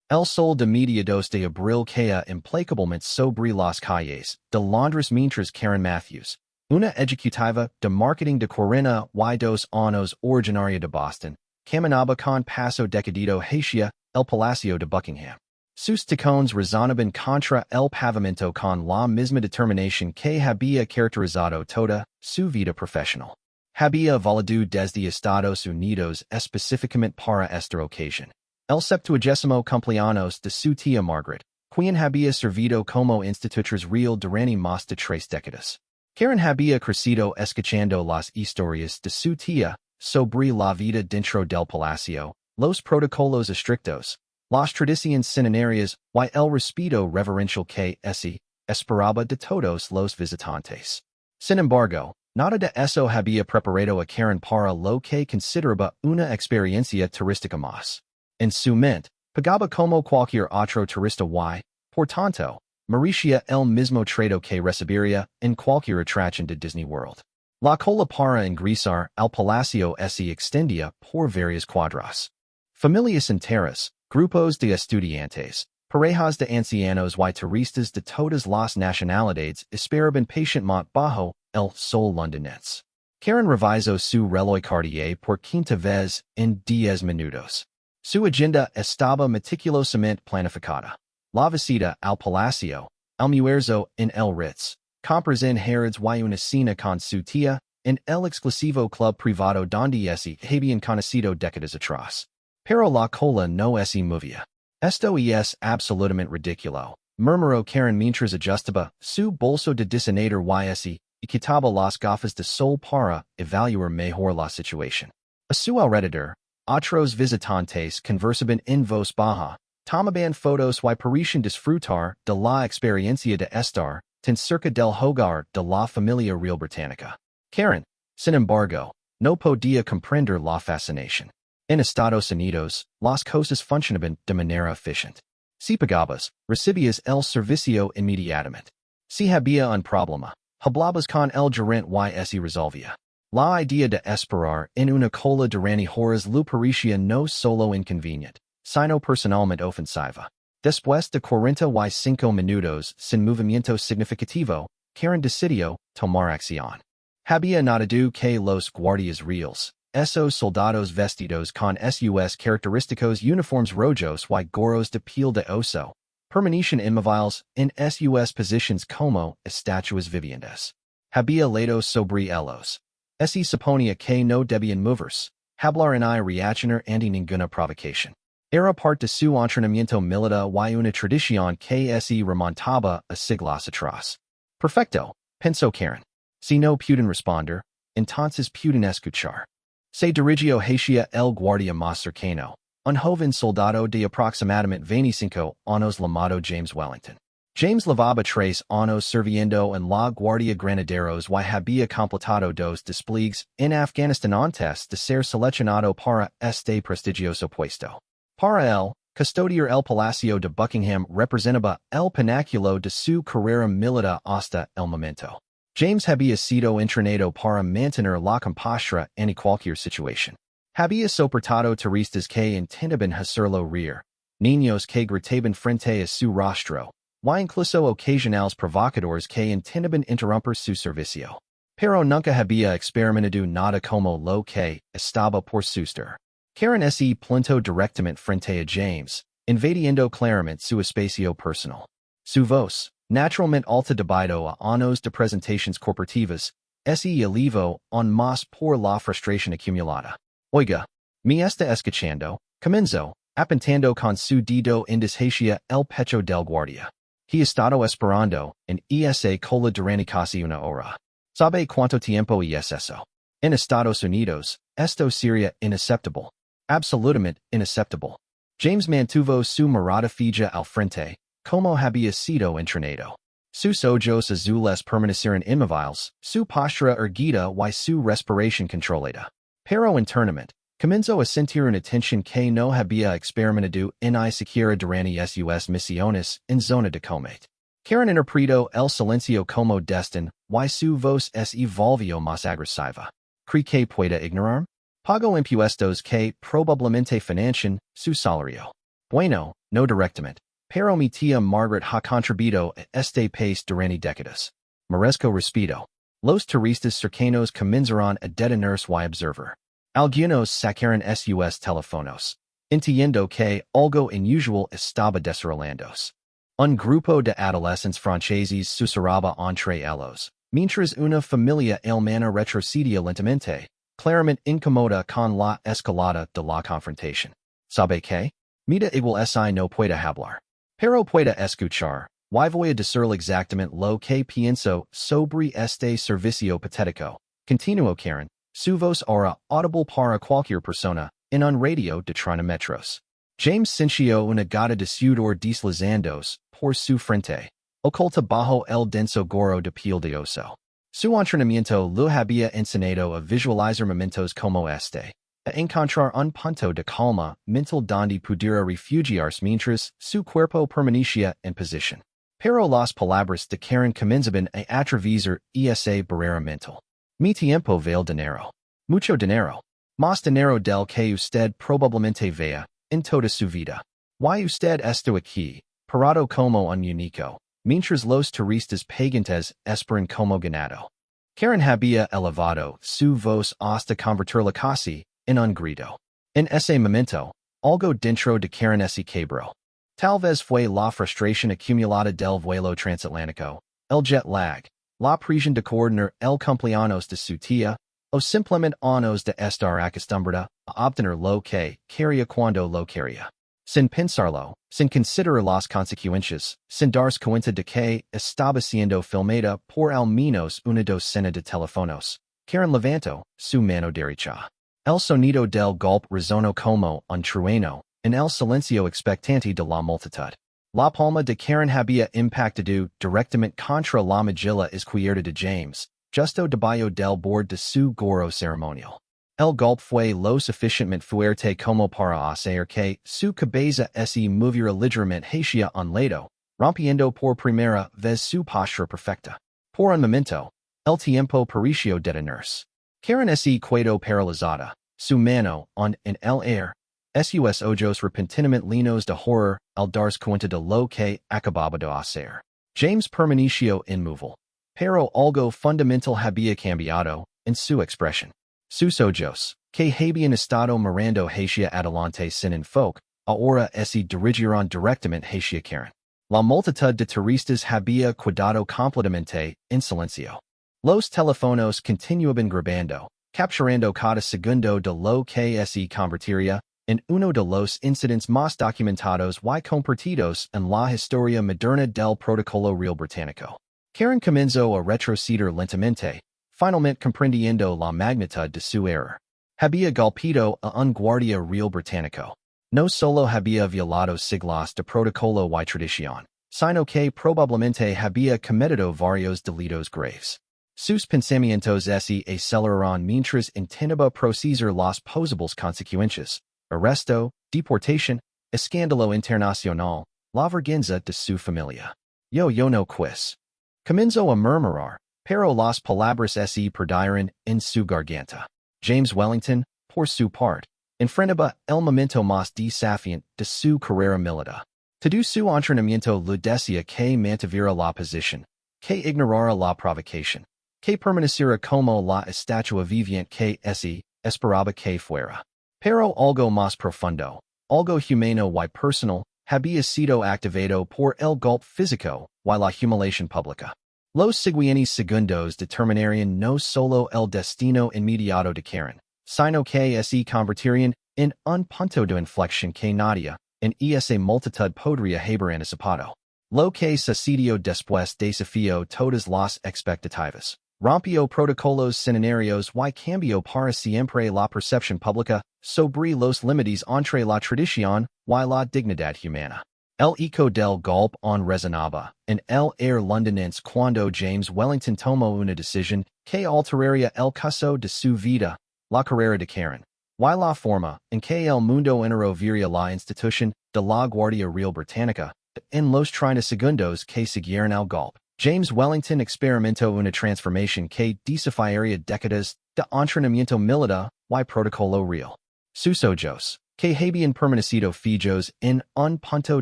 El sol de mediados de abril quea implacablemente sobre las calles de Londres mientras Karen Matthews, una ejecutiva de marketing de 42 años originaria de Boston, caminaba con paso decidido hacia el Palacio de Buckingham. Sus tacones resonaban contra el pavimento con la misma determinación que había caracterizado toda su vida profesional. Había volado desde Estados Unidos específicamente para esta ocasión. El 70º cumpleaños de su tía Margaret, quien había servido como institutriz real durante más de 3 décadas. Karen había crecido escuchando las historias de su tía sobre la vida dentro del palacio, los protocolos estrictos, las tradiciones centenarias y el respeto reverencial que se esperaba de todos los visitantes. Sin embargo, nada de eso había preparado a Karen para lo que consideraba una experiencia turística más. En su mente, pagaba como cualquier otro turista y, por tanto, merecía el mismo trato que recibiría en cualquier atracción de Disney World. La cola para ingresar al palacio se extendía por varias cuadras. Familias enteras, grupos de estudiantes, parejas de ancianos y turistas de todas las nacionalidades esperaban pacientemente bajo el sol londinense. Karen revisó su reloj Cartier por quinta vez en 10 minutos. Su agenda estaba meticulosamente planificada. La visita al palacio, almuerzo en el Ritz, compras en Harrods y una cena con su tía en el exclusivo club privado donde se habían conocido décadas atrás. Pero la cola no se movía. Esto es absolutamente ridículo, murmuró Karen mientras ajustaba su bolso de diseñador y quitaba las gafas de sol para evaluar mejor la situación. A su alrededor, otros visitantes conversaban en voz baja, tomaban fotos y parecían disfrutar de la experiencia de estar tan cerca del hogar de la familia real británica. Karen, sin embargo, no podía comprender la fascinación. En Estados Unidos, las cosas funcionaban de manera eficiente. Si pagabas, recibías el servicio inmediatamente. Si había un problema, hablabas con el gerente y se resolvía. La idea de esperar en una cola durante horas le parecía no solo inconveniente, sino personalmente ofensiva. Después de 45 minutos sin movimiento significativo, Karen decidió tomar acción. Había notado que los guardias reales, esos soldados vestidos con sus característicos uniformes rojos y gorros de piel de oso, permanecían inmóviles en sus posiciones como estatuas vivientes. Había leído sobre ellos. Se suponía que no debían moverse, hablar ni reaccionar ante ninguna provocación. Era parte de su entrenamiento militar y una tradición que se remontaba a siglos atrás. Perfecto, pensó Karen. Si no pueden responder, entonces pueden escuchar. Se dirigió hacia el guardia más cercano, un joven soldado de aproximadamente 25 años llamado James Wellington. James llevaba 3 años sirviendo en la Guardia Granaderos y había completado 2 despliegues en Afganistán antes de ser seleccionado para este prestigioso puesto. Para él, custodiar el Palacio de Buckingham representaba el pináculo de su carrera militar hasta el momento. James había sido entrenado para mantener la compostura en cualquier situación. Había soportado turistas que intentaban hacerlo reír, niños que gritaban frente a su rostro, y incluso ocasionales provocadores que intentaban interrumpir su servicio. Pero nunca había experimentado nada como lo que estaba por suceder. Karen se plantó directamente frente a James, invadiendo claramente su espacio personal. Su voz, naturalmente alta debido a años de presentaciones corporativas, se elevó aún más por la frustración acumulada. Oiga, me está escuchando, comenzó, apuntando con su dedo índice hacia el pecho del guardia. He estado esperando en esa cola durante casi una hora. ¿Sabe cuánto tiempo es eso? En Estados Unidos, esto sería inaceptable. Absolutamente inaceptable. James mantuvo su mirada fija al frente, como había sido entrenado. Sus ojos azules permanecieron inmóviles, su postura erguida y su respiración controlada. Pero internamente, comenzó a sentir una tensión que no había experimentado ni siquiera durante sus misiones en zona de combate. Karen interpretó el silencio como destino y su voz se volvió más agresiva. ¿Cree que pueda ignorar? Pago impuestos que probablemente financian su salario. Bueno, no directamente. Pero mi tía Margaret ha contribuido a este país durante décadas. Merezco respeto. Los turistas cercanos comenzaron a detenerse y observar. Algunos sacaron sus teléfonos. Entiendo que algo inusual estaba desarrollándose. Un grupo de adolescentes franceses susurraba entre ellos, mientras una familia alemana retrocedía lentamente, claramente incómoda con la escalada de la confrontación. ¿Sabe qué? Mira igual si no puede hablar. Pero puede escuchar. Y voy a decir exactamente lo que pienso sobre este servicio patético. Continuó Karen. Su voz era audible para cualquier persona en un radio de 30 metros. James sintió una gota de sudor deslizandos por su frente, oculta bajo el denso gorro de piel de oso. Su entrenamiento lo había enseñado a visualizar momentos como este, a encontrar un punto de calma mental donde pudiera refugiarse mientras su cuerpo permanecía en posición. Pero las palabras de Karen comenzaban a atravesar esa barrera mental. Mi tiempo vale dinero. Mucho dinero. Más dinero del que usted probablemente vea en toda su vida. Y usted está aquí, parado como un único, mientras los turistas pagantes esperan como ganado. Karen había elevado su voz hasta convertirla casi en un grito. En ese momento, algo dentro de Karen se quebró. Tal vez fue la frustración acumulada del vuelo transatlántico, el jet lag, la presión de coordinar el cumpleaños de su tía, o simplemente años de estar acostumbrada a obtener lo que quería cuando lo quería. Sin pensarlo, sin considerar las consecuencias, sin darse cuenta de que estaba siendo filmada por al menos una docena de teléfonos, Karen levantó su mano derecha. El sonido del golpe resonó como un trueno en el silencio expectante de la multitud. La palma de Karen había impactado directamente contra la mejilla izquierda de James, justo debajo del borde de su gorro ceremonial. El golpe fue lo suficientemente fuerte como para hacer que su cabeza se moviera ligeramente hacia un lado, rompiendo por primera vez su postura perfecta. Por un momento, el tiempo pareció detenerse. Karen se quedó paralizada, su mano en el aire, sus ojos repentinamente llenos de horror al darse cuenta de lo que acababa de hacer. James permaneció inmóvil, pero algo fundamental había cambiado en su expresión. Sus ojos, que habían estado mirando hacia adelante sin enfoque, ahora se dirigieron directamente hacia Karen. La multitud de turistas había quedado completamente en silencio. Los teléfonos continuaban grabando, capturando cada segundo de lo que se convertiría en uno de los incidentes más documentados y compartidos en la historia moderna del protocolo real británico. Karen comenzó a retroceder lentamente, finalmente comprendiendo la magnitud de su error. Había golpeado a un guardia real británico. No solo había violado siglos de protocolo y tradición, sino que probablemente había cometido varios delitos graves. Sus pensamientos se aceleraron mientras intentaba procesar las posibles consecuencias: arresto, deportación, escándalo internacional, la vergüenza de su familia. Yo no quis. Comenzó a murmurar, pero las palabras se perdieron en su garganta. James Wellington, por su parte, enfrentaba el momento más desafiante de su carrera militar. Todo su entrenamiento le decía que mantuviera la posición, que ignorara la provocación, que permaneciera como la estatua viviente que se esperaba que fuera. Pero algo más profundo, algo humano y personal, había sido activado por el golpe físico y la humiliación pública. Los siguientes segundos determinarían no solo el destino inmediato de Karen, sino que se convertirían en un punto de inflexión que nadie en esa multitud podría haber anticipado. Lo que sucedió después desafió todas las expectativas, rompió protocolos centenarios y cambió para siempre la percepción pública sobre los límites entre la tradición y la dignidad humana. El eco del golpe resonaba en el air londinense cuando James Wellington tomó una decisión que alteraría el curso de su vida, la carrera de Karen, y la forma en que el mundo entero vería la institución de la Guardia Real Británica. En los 30 segundos que siguieron al golpe, James Wellington experimentó una transformación que desafiaría décadas de entrenamiento militar y protocolo real. Sus ojos, que habían permanecido fijos en un punto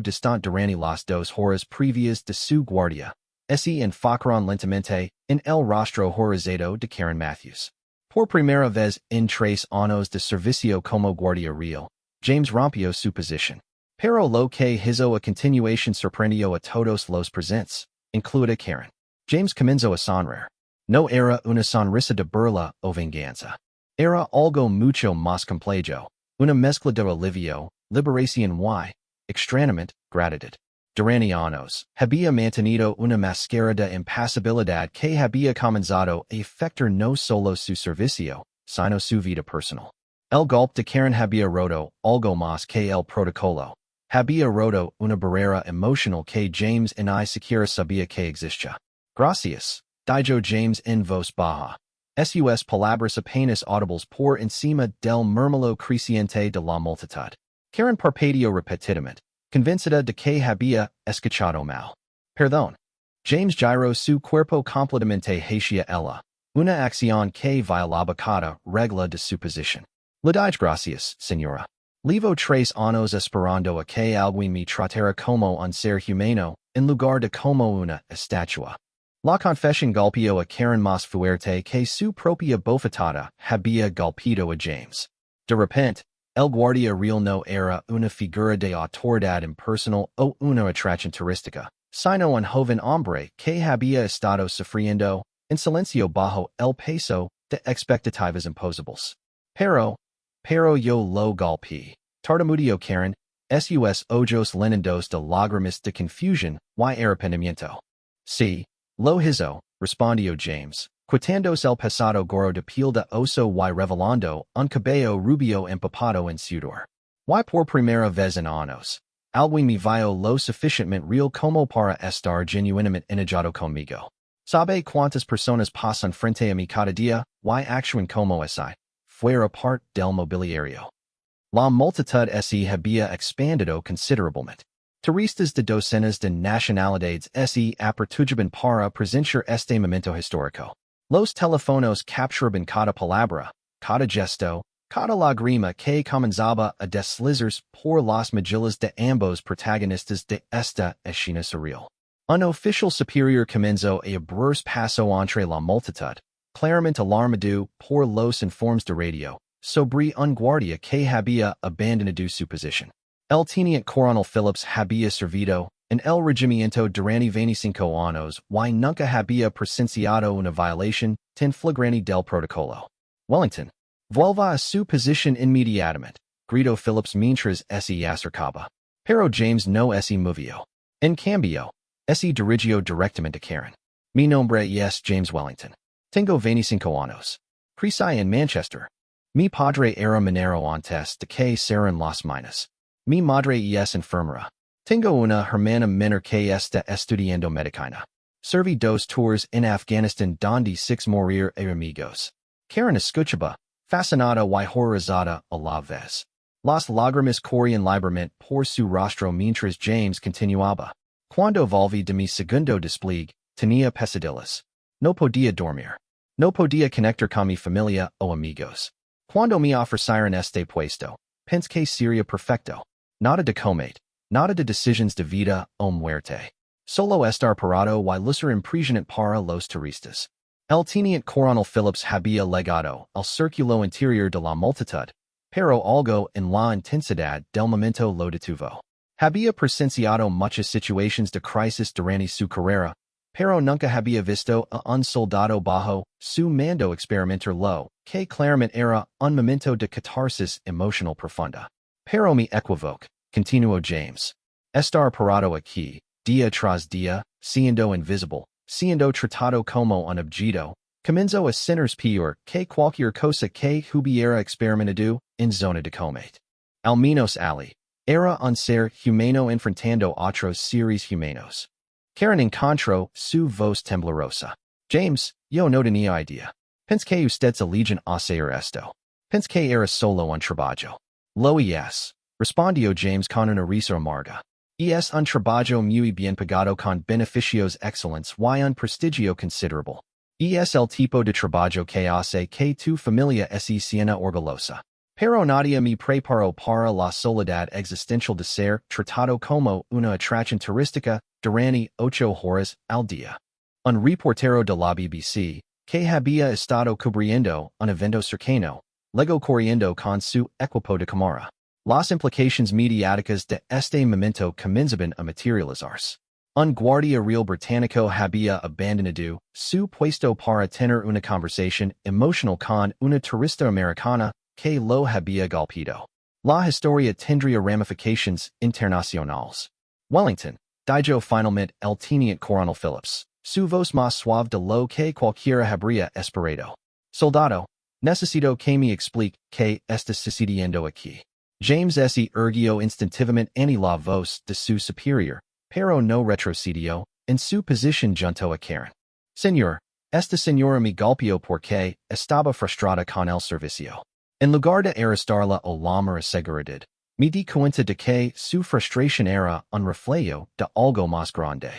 distante durante las 2 horas previas de su guardia, se enfocaron lentamente en el rostro horrorizado de Karen Matthews. Por primera vez en 3 años de servicio como guardia real, James rompió su posición. Pero lo que hizo a continuación sorprendió a todos los presentes, incluida Karen. James comenzó a sonreír. No era una sonrisa de burla o venganza. Era algo mucho más complejo, una mezcla de alivio, liberación y, extrañamente, gratitud. Durante años, había mantenido una máscara de impasibilidad que había comenzado a afectar no solo su servicio, sino su vida personal. El golpe de Karen había roto algo más que el protocolo. Había roto una barrera emocional que James ni siquiera sabía que existía. Gracias, dijo James en voz baja. Sus palabras apenas audibles por encima del murmullo creciente de la multitud. Karen parpadeó repetidamente, convencida de que había escuchado mal. Perdón. James giró su cuerpo completamente hacia ella, una acción que violaba cada regla de su posición. Le dije gracias, señora. Levo 3 años esperando a que alguien me tratara como un ser humano, en lugar de como una estatua. La confesión golpeó a Karen más fuerte que su propia bofetada había golpeado a James. De repente, el guardia real no era una figura de autoridad impersonal o una atracción turística, sino un joven hombre que había estado sufriendo, en silencio bajo el peso de expectativas imposibles. Pero yo lo golpeé. Tartamudeó Karen, sus ojos llenos de lágrimas de confusión y arrepentimiento. Sí, lo hizo, respondió James, quitándose el pesado gorro de piel de oso y revelando un cabello rubio empapado en sudor. Y por primera vez en años, alguien me vio lo suficientemente real como para estar genuinamente enojado conmigo. ¿Sabe cuántas personas pasan frente a mí cada día y actúan como si fuera parte del mobiliario? La multitud se había expandido considerablemente. Turistas de docenas de nacionalidades se aperturban para presenciar este momento histórico. Los teléfonos capturaban cada palabra, cada gesto, cada lágrima que comenzaba a deslizarse por las mejillas de ambos protagonistas de esta escena surreal. Un oficial superior comenzó a abrirse paso entre la multitud, claramente alarmado por los informes de radio, sobre un guardia que había abandonado su posición. El teniente coronel Phillips había servido en el regimiento durante 25 años y nunca había presenciado una violación tan flagrante del protocolo. Wellington, vuelva a su posición inmediatamente, gritó Phillips mientras se acercaba. Pero James no se movió. En cambio, se dirigió directamente a Karen. Mi nombre es James Wellington. Tengo 25 años. Crecí en Manchester. Mi padre era minero antes de que seran las minas. Mi madre es enfermera. Tengo una hermana menor que está estudiando medicina. Serví 2 tours en Afganistán donde 6 morir amigos. Karen escuchaba, fascinada y horrorizada a la vez. Las lágrimas corrían libremente por su rostro mientras James continuaba. Cuando volví de mi segundo despliegue, tenía pesadillas. No podía dormir. No podía conectar con mi familia o amigos. Cuando me ofrecieron este puesto, pensé que sería perfecto. Nada de comete, nada de decisiones de vida o muerte. Solo estar parado y lucir impresionante para los turistas. El teniente coronel Phillips había legado el círculo interior de la multitud, pero algo en la intensidad del momento lo detuvo. Había presenciado muchas situaciones de crisis durante su carrera, pero nunca había visto a un soldado bajo su mando experimentar lo que claramente era un momento de catarsis emocional profunda. Pero me equivoco, continuó James. Estar parado aquí, día tras día, siendo invisible, siendo tratado como un objeto, comenzó a sentirse peor que cualquier cosa que hubiera experimentado en zona de comete. Al menos Ali, era un ser humano enfrentando otros seres humanos. Karen encontró su voz temblorosa. James, yo no tenía idea. Pensé que usted se allegian a hacer esto. Pensé que era solo un trabajo. Lo es, respondió James con una risa amarga. Es un trabajo muy bien pagado con beneficios excelentes y un prestigio considerable. Es el tipo de trabajo que hace que tu familia se sienta orgullosa. Pero nadie me preparo para la soledad existencial de ser tratado como una atracción turística durante 8 horas al día. Un reportero de la BBC, que había estado cubriendo un evento cercano, luego corriendo con su equipo de cámara. Las implicaciones mediáticas de este momento comenzaban a materializarse. Un guardia real británico había abandonado su puesto para tener una conversación emocional con una turista americana que lo había golpeado. La historia tendría ramificaciones internacionales. Wellington, dijo finalmente el teniente coronel Phillips, su voz más suave de lo que cualquiera habría esperado. Soldado, necesito que me explique qué está sucediendo aquí. James se erguió instintivamente en la voz de su superior, pero no retrocedió en su posición junto a Karen. Señor, esta señora me golpeó porque estaba frustrada con el servicio. En lugar de arrestarla o llamar a seguridad, me di cuenta de que su frustración era un reflejo de algo más grande.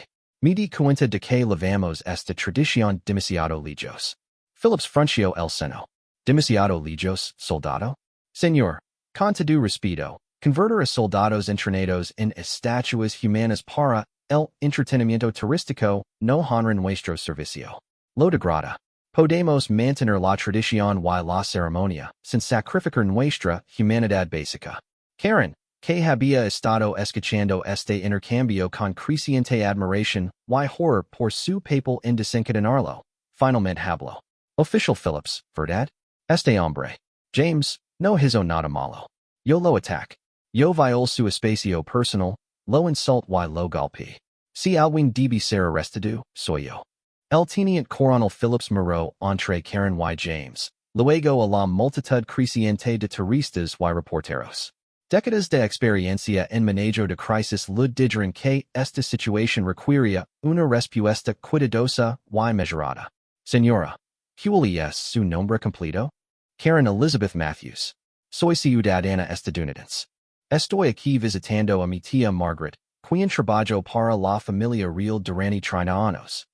Me di cuenta de que llevamos esta tradición demasiado lejos. Phillips frunció el seno. ¿Demasiado lejos, soldado? Señor, con todo respeto, convertir a soldados entrenados en estatuas humanas para el entretenimiento turístico no honra nuestro servicio. Lo degrada. Podemos mantener la tradición y la ceremonia sin sacrificar nuestra humanidad básica. Karen, que había estado escuchando este intercambio con creciente admiración y horror por su papel en desencadenarlo, finalmente habló. Official Phillips, ¿verdad? Este hombre. James, no hizo nada malo. Yo lo ataque. Yo viol su espacio personal, lo insult y lo golpe. Si alguien debe ser arrestado, soy yo. El teniente coronel Phillips miró entre Karen y James, luego a la multitud creciente de turistas y reporteros. Décadas de experiencia en manejo de crisis le dijeron que esta situación requería una respuesta cuidadosa y mesurada. Señora, ¿cuál es su nombre completo? Karen Elizabeth Matthews. Soy ciudadana estadounidense. Estoy aquí visitando a mi tía Margaret, quien trabajo para la familia real durante 30 años.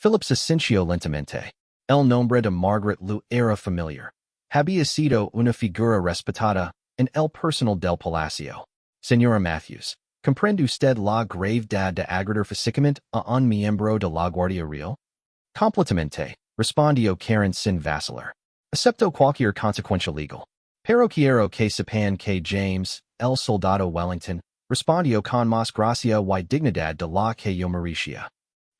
Phillips asintió lentamente. El nombre de Margaret le era familiar. Había sido una figura respetada en el personal del palacio. Señora Matthews, ¿comprende usted la gravedad de agredir físicamente a un miembro de la Guardia Real? Completamente, respondió Karen sin vacilar. Acepto cualquier consecuencia legal. Pero quiero que sepan que James, el soldado Wellington, respondió con más gracia y dignidad de la que yo merecía.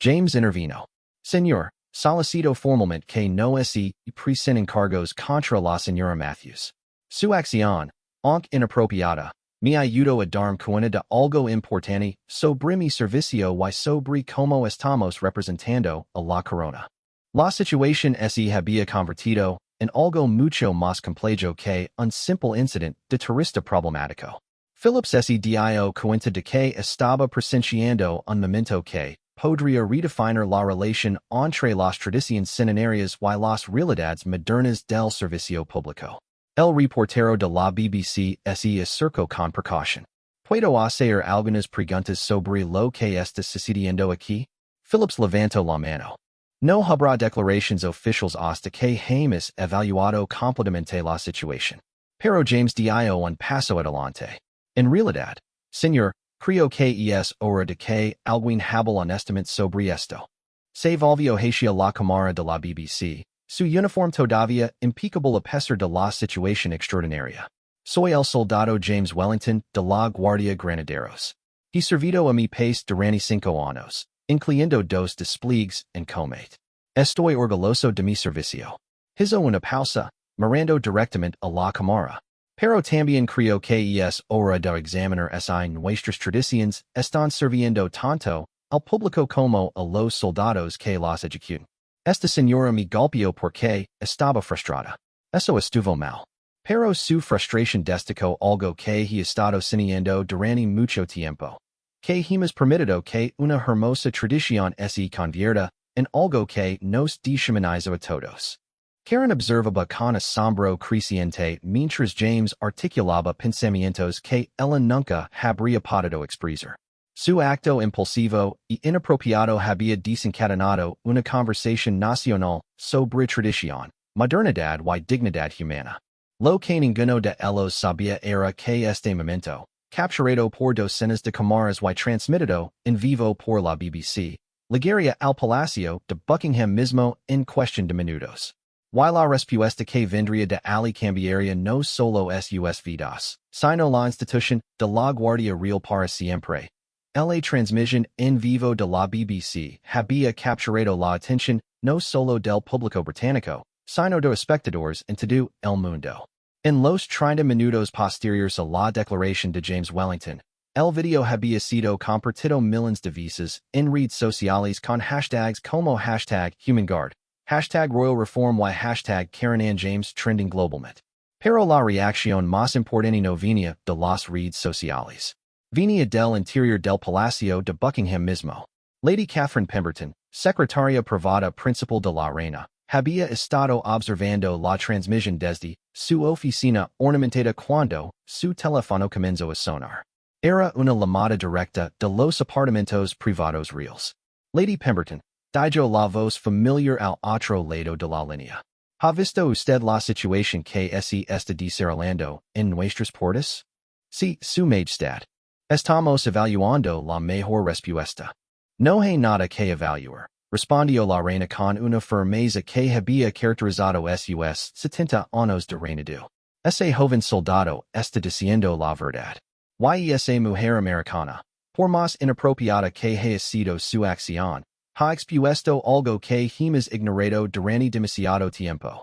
James intervino. Señor, solicito formalmente que no se presenten cargos contra la señora Matthews. Su acción, aunque inapropiada, me ayudó a darme cuenta de algo importante sobre mi servicio y sobre cómo estamos representando a la corona. La situación se había convertido en algo mucho más complejo que un simple incidente de turista problemático. Phillips se dio cuenta de que estaba presenciando un momento que podría redefinir la relación entre las tradiciones centenarias y las realidades modernas del servicio público. El reportero de la BBC se acercó con precaución. ¿Puedo hacer algunas preguntas sobre lo que está sucediendo aquí? Phillips levantó la mano. No habrá declaraciones oficiales hasta que hayamos evaluado completamente la situación. Pero James dio un paso adelante. En realidad, señor, creo que es hora de que alguien hable honestamente sobre esto. Se volvió hacia la cámara de la BBC, su uniforme todavía impecable a pesar de la situación extraordinaria. Soy el soldado James Wellington de la Guardia Granaderos. He servido a mi país durante 5 años, incluyendo 2 despliegues en combate. Estoy orgulloso de mi servicio. Hizo una pausa, mirando directamente a la cámara. Pero también creo que es hora de examinar si nuestras tradiciones están sirviendo tanto al público como a los soldados que las ejecutan. Esta señora me golpeó porque estaba frustrada. Eso estuvo mal. Pero su frustración destacó algo que he estado sintiendo durante mucho tiempo. Que hemos permitido que una hermosa tradición se convierta en algo que nos deshumaniza a todos. Karen observaba con asombro creciente mientras James articulaba pensamientos que ella nunca habría podido expresar. Su acto impulsivo y inapropiado había desencadenado una conversación nacional sobre tradición, modernidad y dignidad humana. Lo que ninguno de ellos sabía era que este momento, capturado por docenas de cámaras y transmitido en vivo por la BBC, llegaría al Palacio de Buckingham mismo en cuestión de minutos. Y la respuesta que vendría de allí cambiaría no solo sus vidas, sino la institución de la Guardia Real para siempre. La transmisión en vivo de la BBC había capturado la atención no solo del público británico, sino de espectadores en todo el mundo. En los 30 minutos posteriores a la declaración de James Wellington, el video había sido compartido millones de veces en redes sociales con hashtags como hashtag HumanGuard, hashtag Royal Reform y hashtag Karen and James trending globalmente. Pero la reacción más importante no venía de las redes sociales. Venía del interior del Palacio de Buckingham mismo. Lady Catherine Pemberton, secretaria privada principal de la reina, había estado observando la transmisión desde su oficina ornamentada cuando su teléfono comenzó a sonar. Era una llamada directa de los apartamentos privados reales. Lady Pemberton, dijo la voz familiar al otro lado de la línea. ¿Ha visto usted la situación que se está desarrollando en nuestras puertas? Sí, su majestad. Estamos evaluando la mejor respuesta. No hay nada que evaluar, respondió la reina con una firmeza que había caracterizado sus 70 años de reinado. Ese joven soldado está diciendo la verdad. Y esa mujer americana, por más inapropiada que haya sido su acción, ha expuesto algo que hemos ignorado durante demasiado tiempo.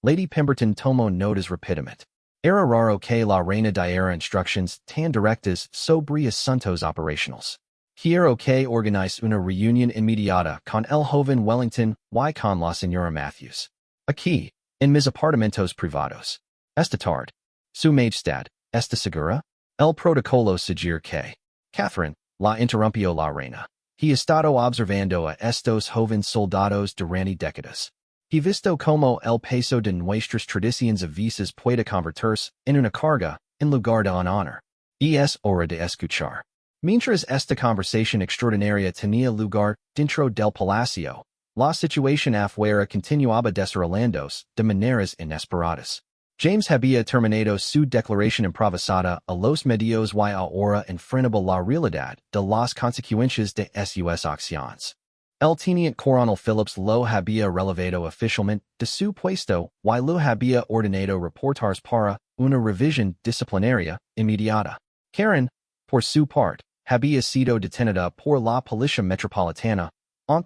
Lady Pemberton tomó notas rápidamente. Era raro que la reina diera instrucciones tan directas sobre asuntos operacionales. Quiero que organice una reunión inmediata con el joven Wellington y con la señora Matthews. Aquí, en mis apartamentos privados. Esta tarde. Su majestad, ¿está segura? El protocolo seguir que. Catherine, la interrumpió la reina. He estado observando a estos jóvenes soldados durante décadas. He visto como el peso de nuestras tradiciones a veces puede convertirse en una carga, en lugar de un honor. Y es hora de escuchar. Mientras esta conversación extraordinaria tenía lugar dentro del palacio, la situación afuera continuaba desarrollándose de maneras inesperadas. James había terminado su declaración improvisada a los medios y ahora enfrentaba la realidad de las consecuencias de sus acciones. El teniente coronel Phillips lo había relevado oficialmente de su puesto y lo había ordenado reportar para una revisión disciplinaria inmediata. Karen, por su parte, había sido detenida por la policía metropolitana,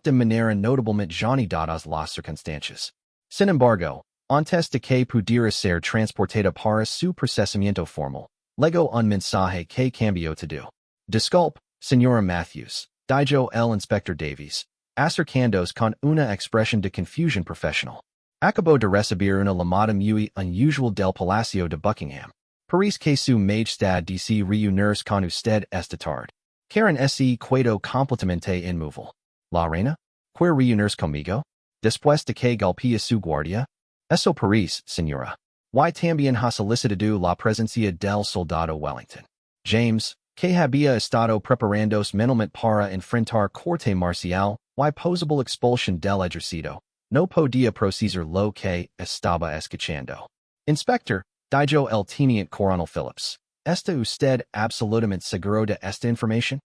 de manera notablemente Johnny dadas las circunstancias. Sin embargo, antes de que pudiera ser transportada para su procesamiento formal, legó un mensaje que cambió todo. Disculpe, señora Matthews, dijo el inspector Davies, acercándose con una expresión de confusión profesional. Acabó de recibir una llamada muy unusual del Palacio de Buckingham. Parece que su majestad desea reunirse con usted esta tarde. Karen se quedó completamente inmóvil. La reina? ¿Quiere reunirse conmigo? Después de que golpea su guardia? Eso parece, señora. Y también ha solicitado la presencia del soldado Wellington. James, que había estado preparándose mentalmente para enfrentar corte marcial y posible expulsión del ejército, no podía procesar lo que estaba escuchando. Inspector, dijo el teniente coronel Phillips, ¿está usted absolutamente seguro de esta información?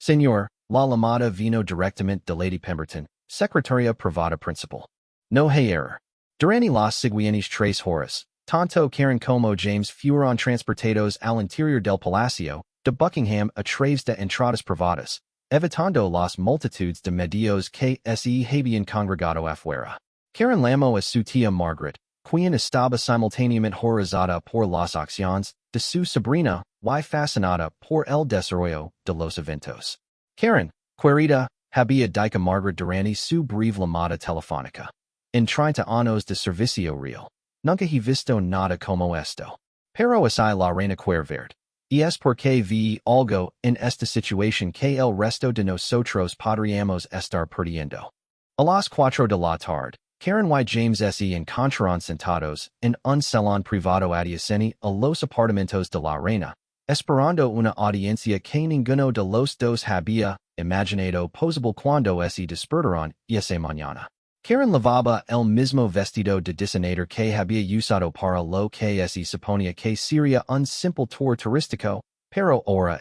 Señor, la llamada vino directamente de Lady Pemberton, secretaria privada principal. No hay error. Durante las siguientes 3 horas, tanto Karen como James fueron transportados al interior del Palacio de Buckingham a través de entradas privadas, evitando las multitudes de medios que se habían congregado afuera. Karen llamó a su tía Margaret, quien estaba simultáneamente horrorizada por las acciones de su sobrina y fascinada por el desarrollo de los eventos. Karen, querida, había dicho Margaret durante su breve llamada telefónica. En 30 años de servicio real, nunca he visto nada como esto. Pero es la reina quiere ver. Y es porque vi algo en esta situación que el resto de nosotros podríamos estar perdiendo. A las 4 de la tarde, Karen y James se encontraron sentados en un salón privado adyacente a los apartamentos de la reina, esperando una audiencia que ninguno de los dos había imaginado posible cuando se despertaron esa mañana. Karen lavaba el mismo vestido de diseñador que había usado para lo que se suponía que sería un simple tour turístico, pero ahora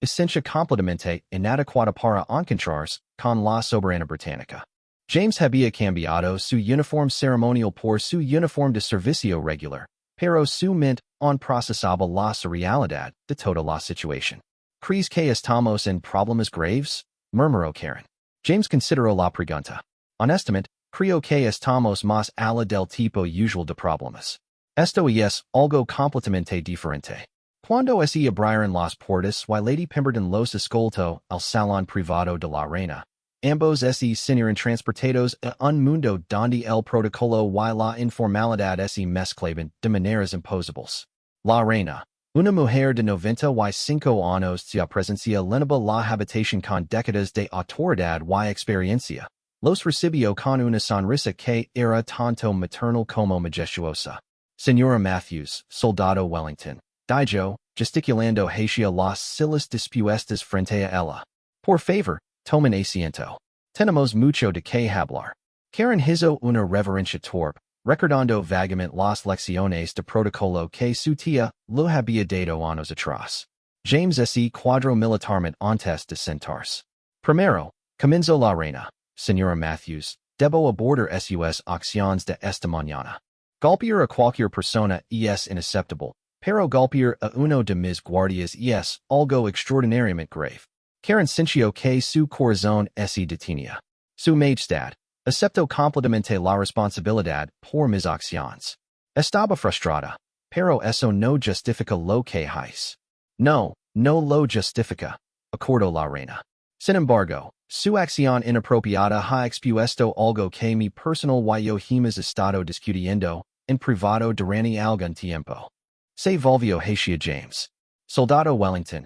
esencia completamente inadecuada para encontrarse con la soberana británica. James había cambiado su uniforme ceremonial por su uniforme de servicio regular, pero su mente aún procesaba la surrealidad de toda la situación. ¿Crees que estamos en problemas graves? Murmuró Karen. James consideró la pregunta. Honestamente, creo que estamos más allá del tipo usual de problemas. Esto es algo completamente diferente. Cuando se abrieron las puertas y Lady Pemberton los escoltó al salón privado de la reina, ambos serían transportados a un mundo donde el protocolo y la informalidad se mezclaban de maneras imposibles. La reina, una mujer de 95 años se presencia lenaba la habitación con décadas de autoridad y experiencia. Los recibió con una sonrisa que era tanto maternal como majestuosa. Señora Matthews, soldado Wellington, dijo, gesticulando hacia las sillas dispuestas frente a ella. Por favor, tomen asiento. Tenemos mucho de que hablar. Karen hizo una reverencia torpe, recordando vagamente las lecciones de protocolo que su tía lo había dado años atrás. James cuadro militarmente antes de sentarse. Primero, comenzó la reina. Señora Matthews, debo abordar sus acciones de esta mañana. Golpear a cualquier persona es inaceptable, pero golpear a uno de mis guardias es algo extraordinariamente grave. Karen sintió que su corazón se detenía. Su Majestad, acepto completamente la responsabilidad por mis acciones. Estaba frustrada, pero eso no justifica lo que hice. No, no lo justifica, acordó la reina. Sin embargo, su acción inapropiada ha expuesto algo que mi personal y yo hemos estado discutiendo en privado durante algún tiempo. Se volvió hacia James. Soldado Wellington,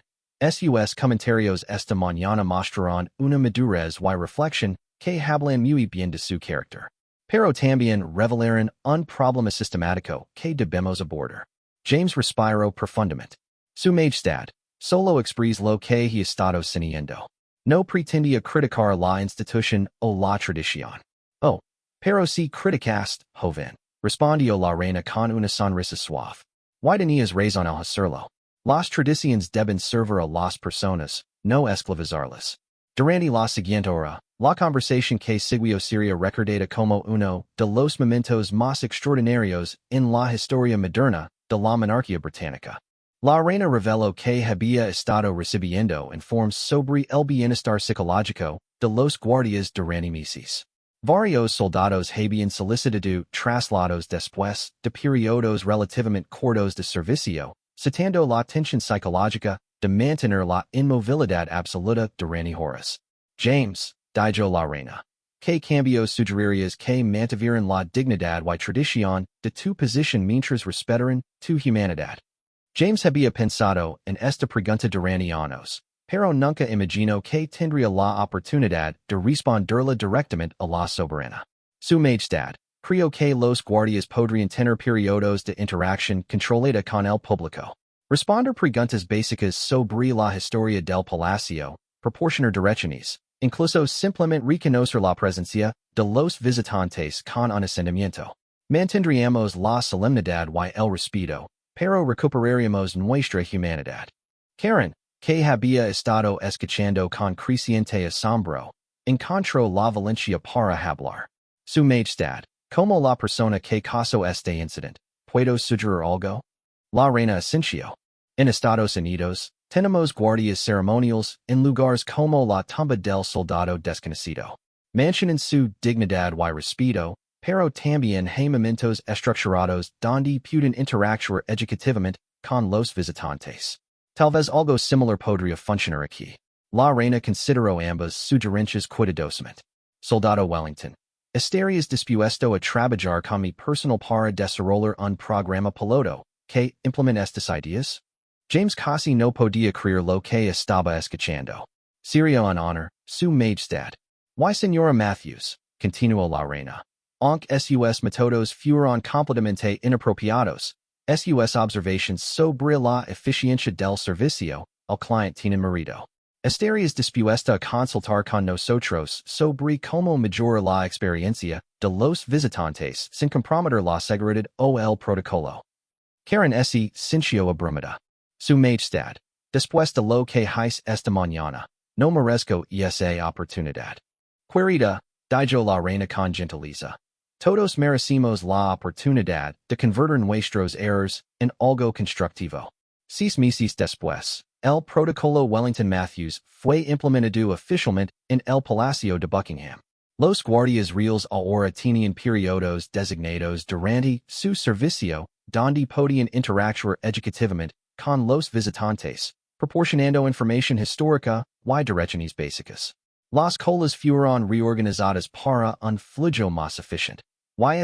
sus comentarios esta mañana mostraron una madurez y reflexión que hablan muy bien de su carácter. Pero también revelaron un problema sistemático que debemos abordar. James respiró profundamente. Su Majestad, solo expresa lo que he estado sintiendo. No pretendía criticar la institución o la tradición. Oh, pero si criticast, joven, respondió la reina con una sonrisa suave. Why tenías razón al hacerlo? Las tradiciones deben servir a las personas, no esclavizarlas. Durante la siguiente hora, la conversación que siguió sería recordada como uno de los momentos más extraordinarios en la historia moderna de la monarquía británica. La reina reveló que había estado recibiendo informes sobre el bienestar psicológico de los guardias durante meses. Varios soldados habían solicitado traslados después de periodos relativamente cortos de servicio, citando la tensión psicológica de mantener la inmovilidad absoluta durante horas. James, dijo la reina, ¿qué cambios sugerirías que mantuvieran la dignidad y tradición de tu posición mientras respetaran tu humanidad? James había pensado en esta pregunta durante años, pero nunca imaginó que tendría la oportunidad de responderla directamente a la soberana. Su Majestad, creo que los guardias podrían tener periodos de interacción controlada con el público. Responder preguntas básicas sobre la historia del palacio, proporcionar direcciones, incluso simplemente reconocer la presencia de los visitantes con un asentimiento. Mantendríamos la solemnidad y el respeto, pero recuperaríamos nuestra humanidad. Karen, que había estado escuchando con creciente asombro, encontró la valencia para hablar. Su Majestad, como la persona que causó este incidente, ¿puedo sugerir algo? La reina asintió. En Estados Unidos, tenemos guardias ceremoniales en lugares como la tumba del soldado desconocido. Mencionan su dignidad y respeto, pero también hay momentos estructurados donde pueden interactuar educativamente con los visitantes. Tal vez algo similar podría funcionar aquí. La reina consideró ambas sugerencias cuidadosamente. Soldado Wellington, ¿estarías dispuesto a trabajar con mi personal para desarrollar un programa piloto que implementa estas ideas? James casi no podía creer lo que estaba escuchando. Sería un honor, su Majestad. Why, Señora Matthews, continuó la reina. Aunque sus métodos fueron completamente inapropiados, sus observaciones sobre la eficiencia del servicio al cliente tienen mérito. Estarías dispuesta a consultar con nosotros sobre cómo mejorar la experiencia de los visitantes sin comprometer la seguridad o el protocolo. Karen S. Cincio Abrumada. Su Majestad. Después de lo que hice esta mañana, no merezco esa oportunidad. Querida, dijo la reina con gentileza. Todos merecimos la oportunidad de convertir nuestros errores en algo constructivo. 6 meses después, el protocolo Wellington Matthews fue implementado oficialmente en el Palacio de Buckingham. Los guardias reales ahora tenían periodos designados durante su servicio, donde podían interactuar educativamente con los visitantes, proporcionando información histórica y direcciones básicas. Las colas fueron reorganizadas para un flujo más eficiente.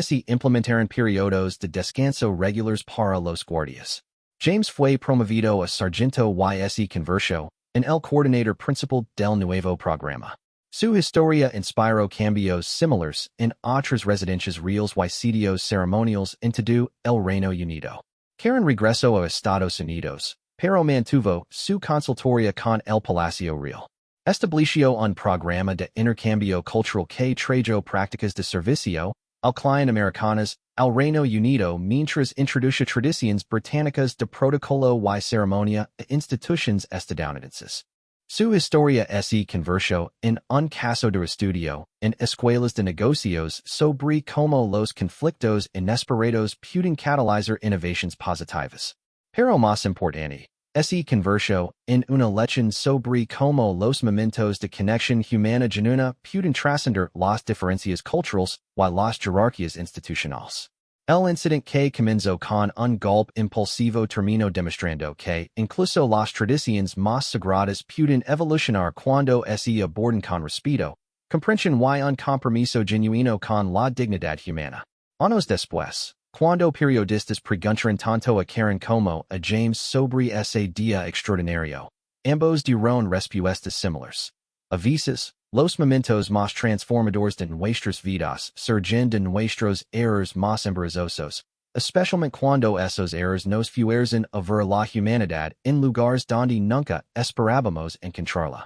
Se implementaron periodos de descanso regulares para los guardias. James fue promovido a sargento se convirtió en el coordinador principal del nuevo programa. Su historia inspiró cambios similares en otras residencias reales y sitios ceremoniales en todo el Reino Unido. Karen regresó a Estados Unidos, pero mantuvo su consultoría con el Palacio Real. Estableció un programa de intercambio cultural que trajo prácticas de servicio al cliente americanas al Reino Unido mientras introduce tradiciones británicas de protocolo y ceremonia a instituciones estadounidenses. Su historia se convirtió en un caso de estudio en escuelas de negocios sobre cómo los conflictos inesperados pueden catalizar innovaciones positivas. Pero más importante, se convirtió en una lección sobre cómo los momentos de conexión humana genuina pueden trascender las diferencias culturales y las jerarquías institucionales. El incidente que comenzó con un golpe impulsivo terminó demostrando que incluso las tradiciones más sagradas pueden evolucionar cuando se abordan con respeto, comprensión y un compromiso genuino con la dignidad humana. Años después, cuando periodistas preguntaron tanto a Karen como a James sobre ese día extraordinario, ambos dieron respuestas similares. A veces, los momentos más transformadores de nuestras vidas surgen de nuestros errores más embarazosos, especialmente cuando esos errores nos fuerzan a ver la humanidad en lugares donde nunca esperábamos encontrarla.